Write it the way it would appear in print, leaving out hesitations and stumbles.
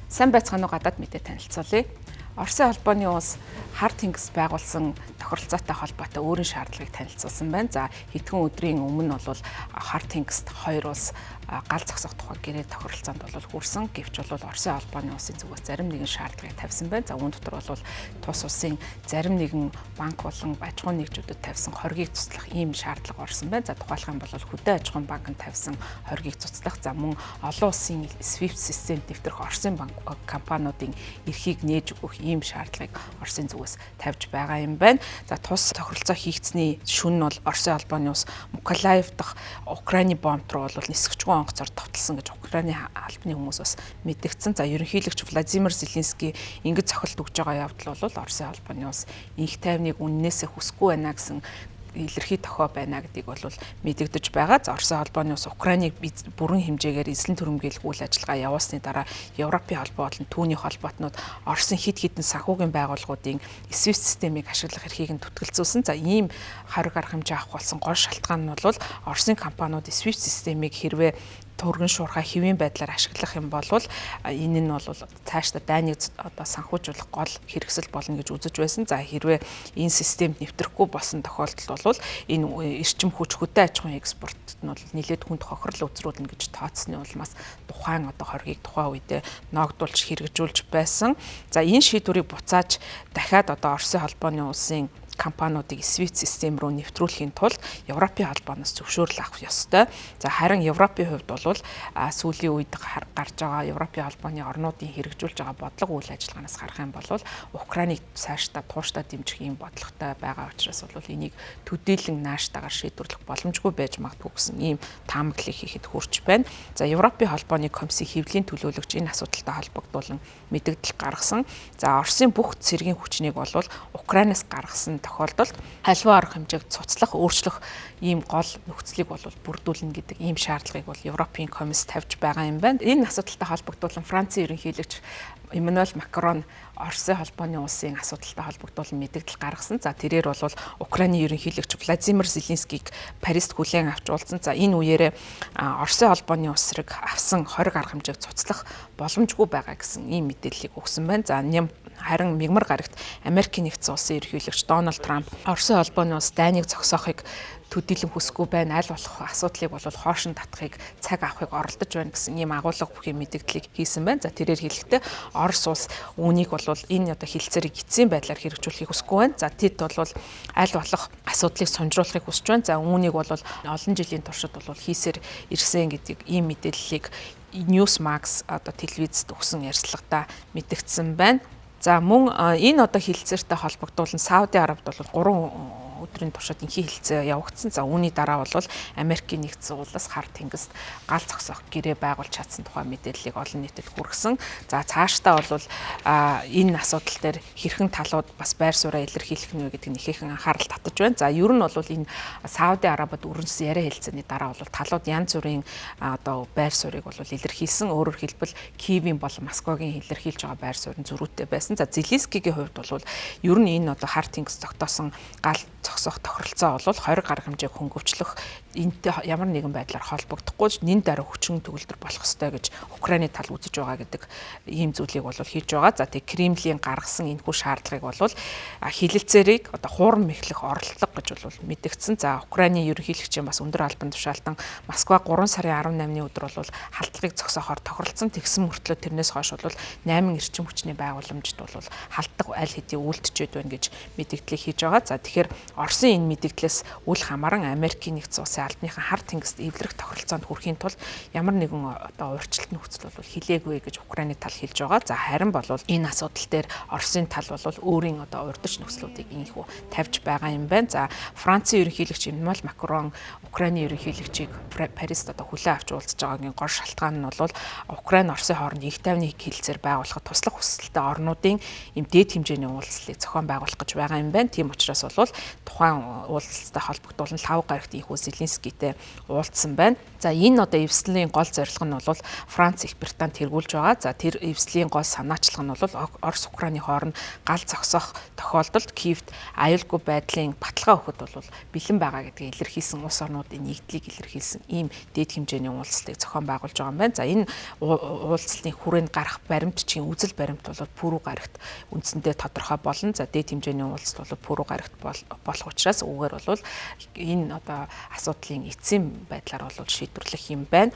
Сайн байцгаана уу гадаад мэдээ танилцуулъя. Оросын холбооны улс хар тэнгис байгуулсан тохиролцоотой холбоотой өөрийн шаардлагыг танилцуулсан байна. За хэдхэн өдрийн өмнө бол хар тэнгист хоёр улс гал зогсох тухай гэрээ тохиролцоонд бол хүрсэн. Гэвч бол Оросын холбооны улсын зүгээс зарим нэгэн шаардлагыг тавьсан байна. За үүн дотор бол тус улсын зарим нэгэн банк болон аж ахуйн нэгжүүдэд тавьсан хоргийг цуцлах ийм шаардлага орсон байна. За тухайлах юм бол хөдөө аж ахуйн банкнд тавьсан хоргийг цуцлах, за мөн олон улсын SWIFT системд нэвтрэх Оросын банк компаниудын эрхийг нээж өгөх ийм шаардлагыг Оросын зүгээс тавьж байгаа юм байна. За тус тохиролцоо хийгдсэний шөнө нь бол Оросын холбооны улс Миколаев дахь Украины бомб руу бол нисгчгүй онгоцоор товтлсон гэж Украины албаны хүмүүс бас мэдгдсэн. За ерөнхийлөгч Владимир Зеленский ингэж цохилт өгж байгаа явдал бол Оросын холбооны улс инх тайвныг үннээсээ хүсэхгүй байна гэсэн илэрхий тохио байна гэдгийг бол мэдэгдэж байгаа. За Оросын холбооны улс Украиныг бүрэн хэмжээгээр эзлэн түрэмгийлэх үйл ажиллагаа явуулсны дараа Европын холбоо болон түүний холбоотнууд Оросын хэд хэдэн санхүүгийн байгууллагуудын SWIFT системийг ашиглах эрхийг нь түтгэлзүүлсэн. За ийм хориг арга хэмжээ авах болсон гол шалтгаан нь бол Оросын компаниуд SWIFT системийг хэрвээ төргөн шуурхай хэвийн байдлаар ашиглах юм бол энэ нь бол цаашдаа дайныг одоо санхүүжүүлэх гол хэрэгсэл болно гэж үзэж байсан. За хэрвээ энэ системд нэвтрэхгүй болсон тохиолдолд бол энэ эрчим хүч хөдөө аж ахуйн экспортод нь бол нэлээд хүнд хохирол үзрүүлнэ гэж тооцсны улмаас тухайн одоо хоргийг тухайн үедээ ногдуулж хэрэгжүүлж байсан. За энэ шийдвэрийг буцааж дахиад одоо Оросын холбооны улсын компаниудыг SWIFT систем рүү нэвтрүүлэхийн тулд Европын холбооноос зөвшөөрөл авах ёстой. За харин Европын хувьд бол сүүлийн үед гарч байгаа Европын холбооны орнуудын хэрэгжүүлж байгаа бодлого үйл ажиллагаанаас харах юм бол Украиныг цаашдаа тууштай дэмжих юм бодлоготой байгаа учраас бол энийг төдийлөн нааштайгаар шийдвэрлэх боломжгүй байж магадгүй гэсэн ийм таамаглалыг хийхэд хүрч байна. За Европын холбооны комиссийн хэвлэлийн төлөөлөгч энэ асуудалтай холбогдуулан мэдээлэл гаргасан. За Оросын бүх цэргийн хүчнийг бол Украинаас гаргасан тохиолдолд аливаа арга хэмжээг цуцлах, өөрчлөх ийм гол нөхцөлийг бол бүрдүүлнэ гэдэг ийм шаардлагыг бол Европын комисс тавьж байгаа юм байна. Энэ асуудалтай холбогдуулан Францын ерөнхийлөгч Эммануэль Макрон Оросын холбооны улсын асуудалтай холбогдуулан мэдээлэл гаргасан. За тэрээр бол Украины ерөнхийлөгч Владимир Зеленскийг Парист хүлээн авч уулзсан. За энэ үеэрээ Оросын холбооны улсыг авсан хориг арга хэмжээг цуцлах боломжгүй байгаа гэсэн ийм мэдээллийг өгсөн байна. За харин мягмар гарагт Америкийн нэгдсэн улсын ерөнхийлөгч Дональд Трамп Оросын холбооны улс дайныг зогсоохыг төдийлөн хүсэхгүй байна, аль болох асуудлыг бол хоошин татахыг цаг авахыг оролдож байна гэсэн ийм агуулга бүхий мэдээллийг хийсэн байна. За тэрээр хэлэхдээ Орос улс үүнийг бол энэ одоо хилцээрийг эцсийн байдлаар хэрэгжүүлэхийг хүсэхгүй байна. За тэд бол аль болох асуудлыг сонжруулахыг хүсэж байна. За үүнийг бол олон жилийн туршид бол хийсээр ирсэн гэдэг ийм мэдээллийг Newsmax одоо телевизэд өгсөн ярилцлагада мэдэгдсэн байна. За мөн энэ одоо хилцээртэй холбогдуулан Сауди Арабид бол 3 өдрийн туршид инхий хилцээ явагдсан. За үүний дараа бол Америкийн нэгдсэн улс хар тэнгист гал зогсоох гэрээ байгуулж чадсан тухай мэдээллийг олон нийтэд хүргэсэн. За цаашдаа бол энэ асуудал дээр хэрхэн талууд бас байр сууриа илэрхийлэх нь вэ гэдэг нь ихээхэн анхаарал татаж байна. За ер нь бол энэ Сауди Арабид өрнөсөн яриа хэлцээний дараа бол талууд янз бүрийн одоо байр суурийг бол илэрхийлсэн. Өөрөөр хэлбэл Киевийн болон Москвагийн илэрхийлж байгаа байр суурь нь зөрүүтэй байсан. За Зеленскигийн хувьд бол ер нь энэ одоо хар тэнгис тогтоосон гал зогсоох тохиролцоо бол 20 гаруй хэмжээг хөнгөвчлөх энэтэй ямар нэгэн байдлаар холбогдохгүй нэн дараа хүчин төгөлдөр болох ёстой гэж Украины тал үзэж байгаа гэдэг ийм зүйлийг бол хийж байгаа. За тэг Кремлийн гаргасан энэхүү шаардлагыг бол хилэлцээрийг одоо хуурн мэхлэх оролдлого гэж бол мэдэгдсэн. За Украины ерөнхийлөгчийн бас өндөр албан тушаалтан Москва 3 сарын 18-ны өдөр бол халдлагыг зогсоохоор тохиролцсон. Тэгсэн мөртлөө тэрнээс хойш бол 8 эрчим хүчний байгууламжид бол халддаг аль хэдийн үйлдчихэд байна гэж мэдээлэл хийж байгаа. За тэгэхээр Оросын энэ мэдээлэлээс үл хамааран Америкийн нэгдсэн улсын албаныхан хар тэнгист эвлэрэх тохиролцоонд хүрэхийн тулд ямар нэгэн одоо урьдчилт нөхцөл бол хилээгүй гэж Украины тал хэлж байгаа. За харин бол энэ асуудал дээр Оросын тал бол өөрийн одоо урьдчилт нөхцлүүдийг инхүү тавьж байгаа юм байна. За Францын ерөнхийлөгч Эммануэль Макрон Украины ерөнхийлөгчийг Парист одоо хүлээн авч уулзж байгаагийн гол шалтгаан нь бол Украин Оросын хооронд инх тайвны хилцээр байгуулахад туслах хүсэлтэй орнуудын ийм дээд хэмжээний уулзлыг зохион байгуулах гэж байгаа юм байна. Тийм учраас бол тухайн уулзалттай холбогдуулан 5 гарагт инхүү Зеленскийтэй уулзсан байна. За энэ одоо эвслийн гол зорилго нь бол Франц, Их Британд тэргүүлж байгаа. За тэр эвслийн гол санаачлага нь бол Орос, Украины хооронд гал зогсоох тохиолдолд Киевт аюулгүй байдлын баталгаа өгөхөд бол бэлэн байгаа гэдгийг илэрхийлсэн, улс орнуудын нэгдлийг илэрхийлсэн ийм дээд хэмжээний уулзалтыг зохион байгуулж байгаа юм байна. За энэ уулзалтын хүрээнд гарах баримт чинь үзэл баримт бол Пүрэв гарагт үндсэндээ тодорхой болно. За дээд хэмжээний уулзалт бол Пүрэв гарагт болох учраас үүгээр бол энэ одоо асуудлын эцсийн байдлаар бол шийдвэрлэх юм байна.